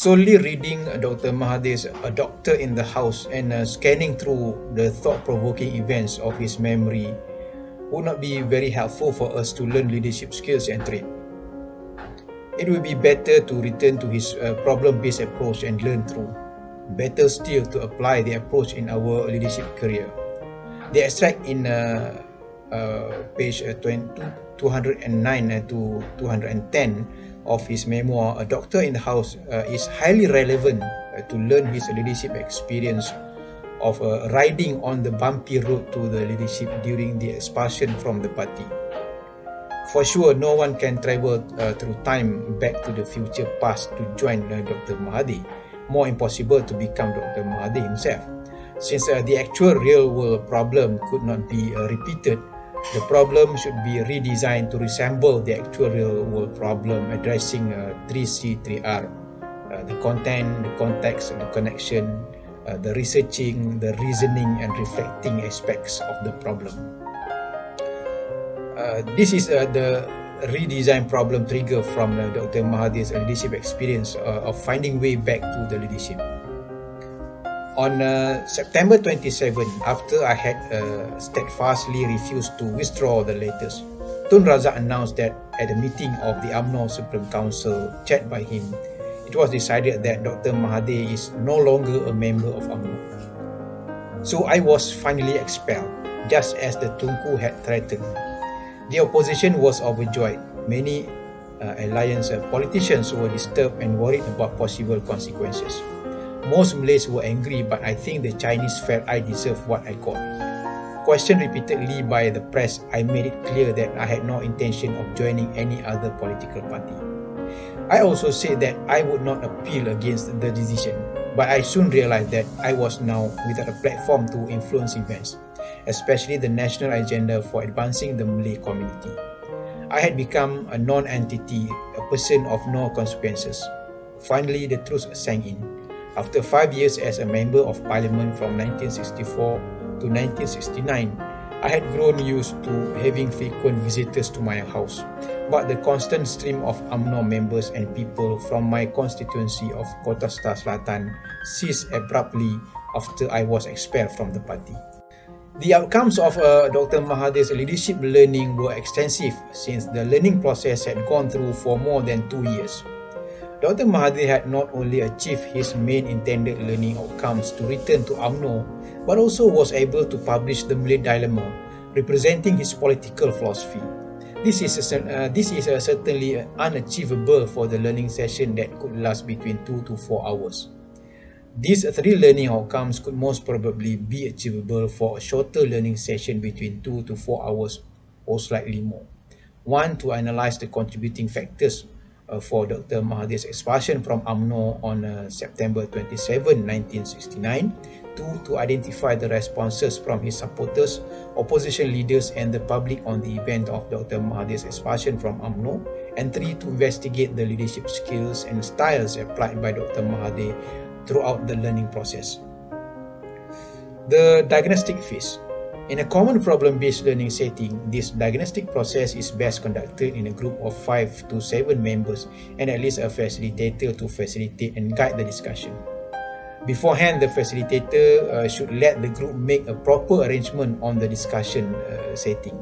Solely reading Dr. Mahathir's A Doctor in the House and scanning through the thought-provoking events of his memory would not be very helpful for us to learn leadership skills and traits. It would be better to return to his problem-based approach and learn through. Better still to apply the approach in our leadership career. The extract in page 209 to 210 of his memoir, A Doctor in the House, is highly relevant to learn his leadership experience of riding on the bumpy road to the leadership during the expulsion from the party. For sure, no one can travel through time back to the future past to join Dr. Mahathir. More impossible to become Dr. Mahathir himself. Since the actual real-world problem could not be repeated, the problem should be redesigned to resemble the actual real-world problem, addressing 3C, 3R. The content, the context, the connection, the researching, the reasoning and reflecting aspects of the problem. This is the redesign problem trigger from Dr. Mahathir's leadership experience of finding way back to the leadership. On September 27, after I had steadfastly refused to withdraw the letters, Tun Razak announced that at a meeting of the UMNO Supreme Council chaired by him, it was decided that Dr. Mahathir is no longer a member of UMNO. So I was finally expelled, just as the Tunku had threatened. The opposition was overjoyed. Many alliance politicians were disturbed and worried about possible consequences. Most Malays were angry, but I think the Chinese felt I deserved what I got. Questioned repeatedly by the press, I made it clear that I had no intention of joining any other political party. I also said that I would not appeal against the decision, but I soon realized that I was now without a platform to influence events, especially the national agenda for advancing the Malay community. I had become a non-entity, a person of no consequences. Finally, the truth sank in. After 5 years as a member of parliament from 1964 to 1969, I had grown used to having frequent visitors to my house, but the constant stream of UMNO members and people from my constituency of Kota Star Selatan ceased abruptly after I was expelled from the party. The outcomes of Dr. Mahathir's leadership learning were extensive since the learning process had gone through for more than 2 years. Dr. Mahathir had not only achieved his main intended learning outcomes to return to UMNO, but also was able to publish The Malay Dilemma, representing his political philosophy. This is certainly unachievable for the learning session that could last between 2 to 4 hours. These 3 learning outcomes could most probably be achievable for a shorter learning session between 2 to 4 hours or slightly more. 1, to analyze the contributing factors for Dr. Mahathir's expulsion from UMNO on September 27, 1969. 2, to identify the responses from his supporters, opposition leaders and the public on the event of Dr. Mahathir's expulsion from UMNO. And 3, to investigate the leadership skills and styles applied by Dr. Mahathir throughout the learning process. The diagnostic phase. In a common problem-based learning setting, this diagnostic process is best conducted in a group of 5 to 7 members and at least a facilitator to facilitate and guide the discussion. Beforehand, the facilitator should let the group make a proper arrangement on the discussion setting.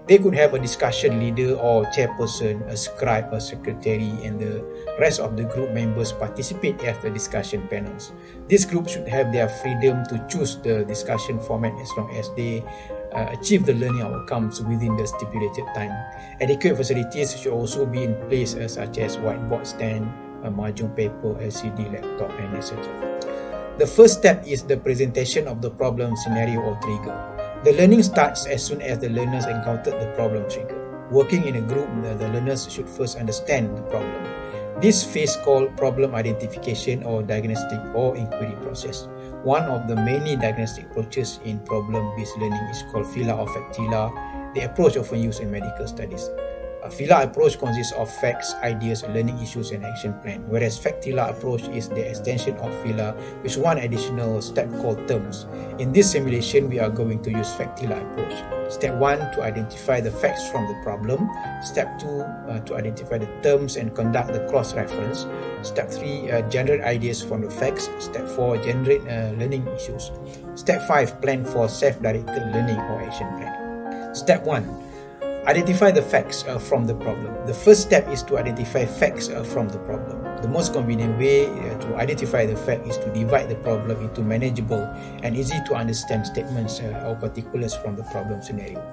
They could have a discussion leader or chairperson, a scribe, a secretary, and the rest of the group members participate as the discussion panels. This group should have their freedom to choose the discussion format as long as they achieve the learning outcomes within the stipulated time. Adequate facilities should also be in place such as whiteboard stand, a mahjong paper, LCD laptop, and etc. The first step is the presentation of the problem scenario or trigger. The learning starts as soon as the learners encounter the problem trigger. Working in a group, the learners should first understand the problem. This phase called problem identification or diagnostic or inquiry process. One of the many diagnostic approaches in problem-based learning is called FILA or FACTILA, the approach often used in medical studies. A FILA approach consists of facts, ideas, learning issues, and action plan, whereas FACTILA approach is the extension of FILA with one additional step called terms. In this simulation, we are going to use FACTILA approach. Step 1, to identify the facts from the problem. Step 2, to identify the terms and conduct the cross-reference. Step 3, generate ideas from the facts. Step 4, generate learning issues. Step 5, plan for self-directed learning or action plan. Step 1, identify the facts from the problem. The first step is to identify facts from the problem. The most convenient way to identify the fact is to divide the problem into manageable and easy to understand statements or particulars from the problem scenario.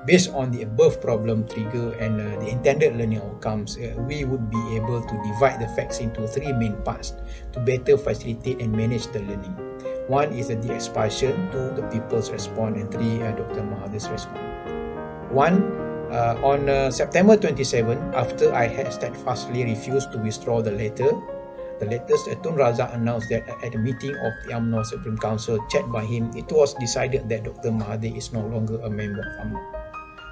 Based on the above problem trigger and the intended learning outcomes, we would be able to divide the facts into 3 main parts to better facilitate and manage the learning. 1 is the expulsion, 2 the people's response, and 3 Dr. Mahathir's response. 1. On September 27, after I had steadfastly refused to withdraw the letters, Tun Razak announced that at a meeting of the UMNO Supreme Council chaired by him, it was decided that Dr. Mahathir is no longer a member of UMNO.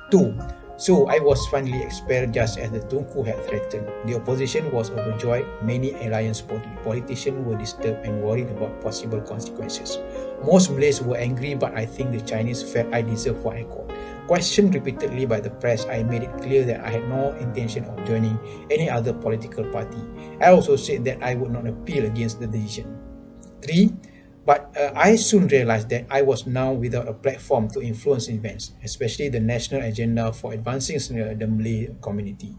2. So I was finally expelled just as the Tunku had threatened. The opposition was overjoyed. Many alliance politicians were disturbed and worried about possible consequences. Most Malays were angry, but I think the Chinese felt I deserved what I got. Questioned repeatedly by the press, I made it clear that I had no intention of joining any other political party. I also said that I would not appeal against the decision. 3. But I soon realized that I was now without a platform to influence events, especially the national agenda for advancing the Malay community.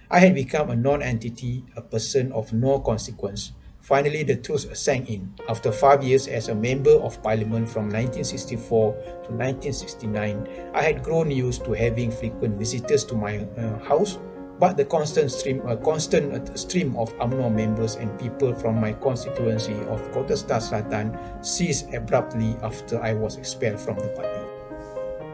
I had become a non-entity, a person of no consequence. Finally, the truth sank in. After 5 years as a member of parliament from 1964 to 1969, I had grown used to having frequent visitors to my house, but the constant stream of UMNO members and people from my constituency of Kota Star Selatan ceased abruptly after I was expelled from the party.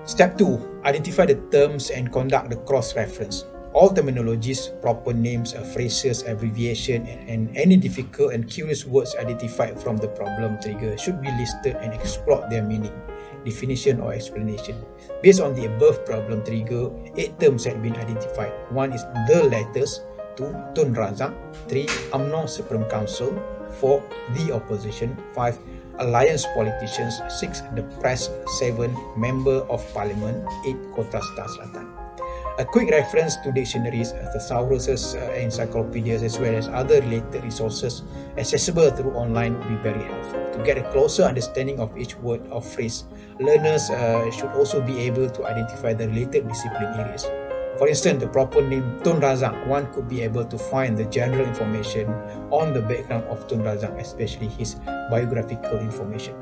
Step 2. Identify the terms and conduct the cross-reference. All terminologies, proper names, phrases, abbreviation, and any difficult and curious words identified from the problem trigger should be listed and explored their meaning, definition, or explanation. Based on the above problem trigger, 8 terms had been identified. 1 is the letters, 2 Tun Razak, 3 UMNO Supreme Council, 4 the opposition, 5 alliance politicians, 6 the press, 7 member of parliament, 8 Kota Star Selatan. A quick reference to dictionaries, thesauruses, encyclopedias, as well as other related resources accessible through online would be very helpful. To get a closer understanding of each word or phrase, learners should also be able to identify the related discipline areas. For instance, the proper name Tun Razak, one could be able to find the general information on the background of Tun Razak, especially his biographical information.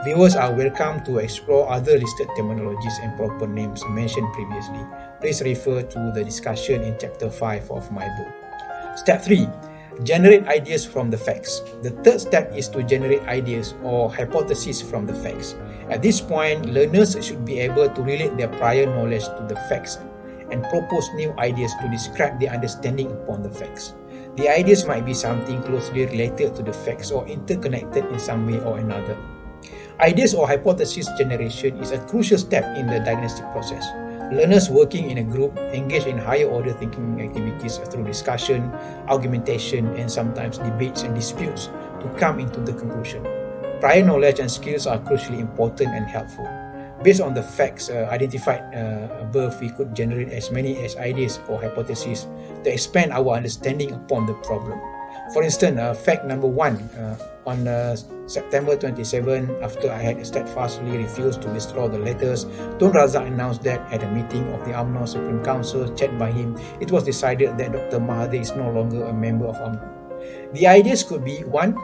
Viewers are welcome to explore other listed terminologies and proper names mentioned previously. Please refer to the discussion in Chapter 5 of my book. Step 3. Generate ideas from the facts. The third step is to generate ideas or hypotheses from the facts. At this point, learners should be able to relate their prior knowledge to the facts and propose new ideas to describe their understanding upon the facts. The ideas might be something closely related to the facts or interconnected in some way or another. Ideas or hypothesis generation is a crucial step in the diagnostic process. Learners working in a group engage in higher order thinking activities through discussion, argumentation, and sometimes debates and disputes to come into the conclusion. Prior knowledge and skills are crucially important and helpful. Based on the facts identified above, we could generate as many as ideas or hypotheses to expand our understanding upon the problem. For instance, fact number 1, on September 27, after I had steadfastly refused to withdraw the letters, Tun Razak announced that at a meeting of the UMNO Supreme Council chaired by him, it was decided that Dr. Mahathir is no longer a member of UMNO. The ideas could be 1.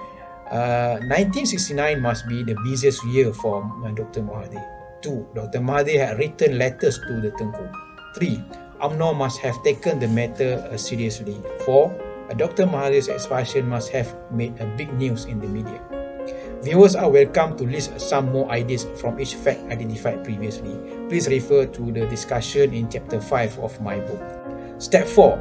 1969 must be the busiest year for Dr. Mahathir. 2. Dr. Mahathir had written letters to the Tengku. 3. UMNO must have taken the matter seriously. 4. Dr. Mahathir's expulsion must have made a big news in the media. Viewers are welcome to list some more ideas from each fact identified previously. Please refer to the discussion in Chapter 5 of my book. Step 4.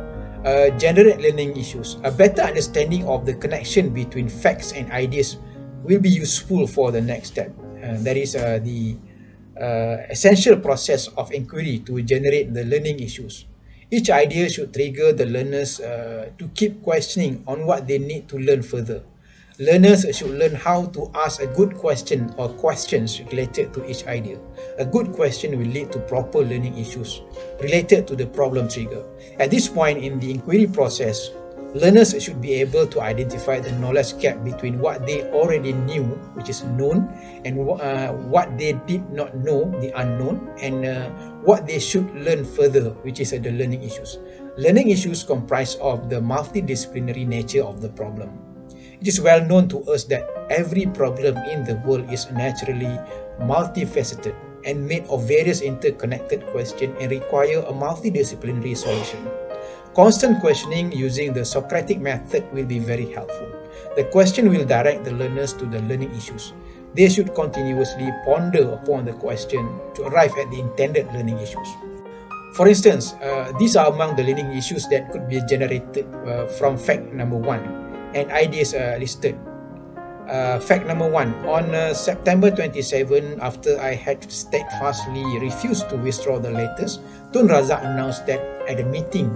Generate learning issues. A better understanding of the connection between facts and ideas will be useful for the next step. That is the essential process of inquiry to generate the learning issues. Each idea should trigger the learners to keep questioning on what they need to learn further. Learners should learn how to ask a good question or questions related to each idea. A good question will lead to proper learning issues related to the problem trigger. At this point in the inquiry process, learners should be able to identify the knowledge gap between what they already knew, which is known, and what they did not know, the unknown, and what they should learn further, which is the learning issues. Learning issues comprise of the multidisciplinary nature of the problem. It is well known to us that every problem in the world is naturally multifaceted and made of various interconnected questions and require a multidisciplinary solution. Constant questioning using the Socratic method will be very helpful. The question will direct the learners to the learning issues. They should continuously ponder upon the question to arrive at the intended learning issues. For instance, these are among the learning issues that could be generated from fact number 1 and ideas listed. Fact number 1. On September 27, after I had steadfastly refused to withdraw the letters, Tun Razak announced that at a meeting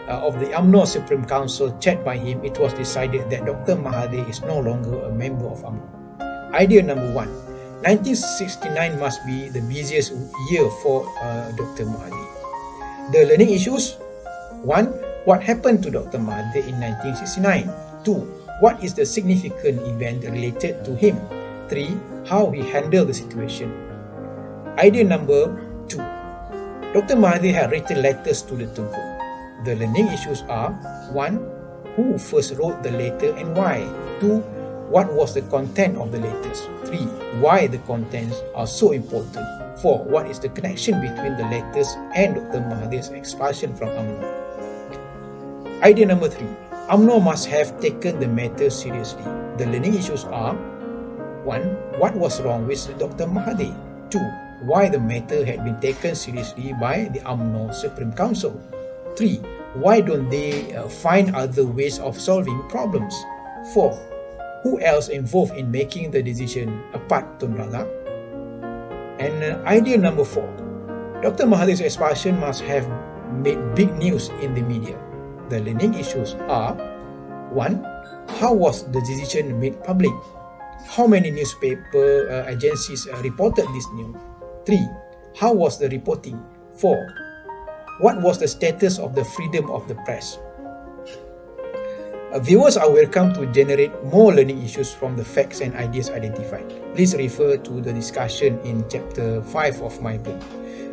of the UMNO Supreme Council chaired by him, it was decided that Dr. Mahathir is no longer a member of UMNO. Idea number 1. 1969 must be the busiest year for Dr. Mahathir. The learning issues: 1. What happened to Dr. Mahathir in 1969? 2. What is the significant event related to him? 3. How he handled the situation. Idea number 2. Dr. Mahathir had written letters to the Tunku. The learning issues are: 1. Who first wrote the letter and why? 2. What was the content of the letters? 3. Why the contents are so important? 4. What is the connection between the letters and Dr. Mahathir's expulsion from UMNO? Idea number 3. UMNO must have taken the matter seriously. The learning issues are: 1. What was wrong with Dr. Mahathir? 2. Why the matter had been taken seriously by the UMNO Supreme Council? 3. Why don't they find other ways of solving problems? 4. Who else involved in making the decision apart Tun Razak? And idea number 4. Dr. Mahathir's expulsion must have made big news in the media. The learning issues are: 1. How was the decision made public? How many newspaper agencies reported this news? 3. How was the reporting? 4. What was the status of the freedom of the press? Viewers are welcome to generate more learning issues from the facts and ideas identified. Please refer to the discussion in chapter 5 of my book.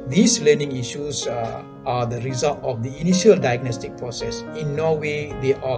These learning issues are the result of the initial diagnostic process. In no way they are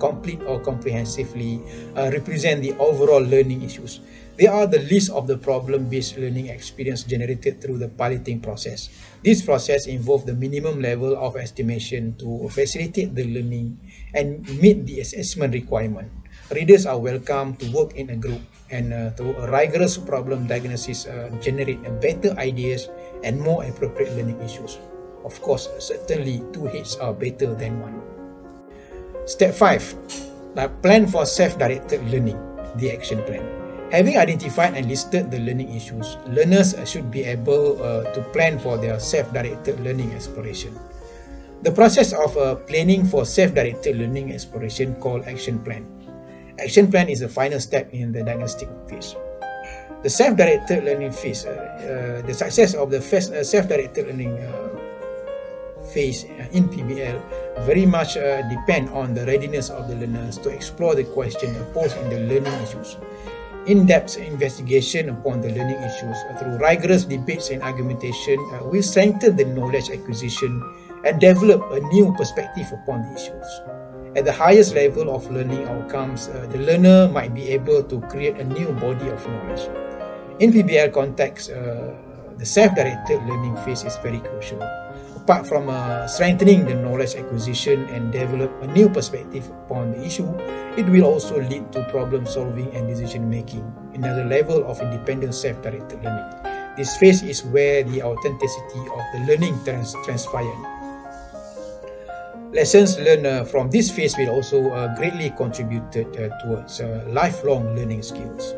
complete or comprehensively represent the overall learning issues. They are the list of the problem-based learning experience generated through the piloting process. This process involves the minimum level of estimation to facilitate the learning and meet the assessment requirement. Readers are welcome to work in a group and through a rigorous problem diagnosis generate better ideas and more appropriate learning issues. Of course, certainly 2 heads are better than 1. Step 5. Plan for self-directed learning, the action plan. Having identified and listed the learning issues, learners should be able to plan for their self-directed learning exploration. The process of planning for self-directed learning exploration called action plan. Action plan is the final step in the diagnostic phase. The self-directed learning phase, the success of the self-directed learning phase in PBL very much depend on the readiness of the learners to explore the question posed in the learning issues. In-depth investigation upon the learning issues through rigorous debates and argumentation will strengthen the knowledge acquisition and develop a new perspective upon the issues. At the highest level of learning outcomes, the learner might be able to create a new body of knowledge. In PBL context, the self-directed learning phase is very crucial. Apart from strengthening the knowledge acquisition and develop a new perspective upon the issue, it will also lead to problem solving and decision making, another level of independent self-directed learning. This phase is where the authenticity of the learning transpires. Lessons learned from this phase will also greatly contribute towards lifelong learning skills.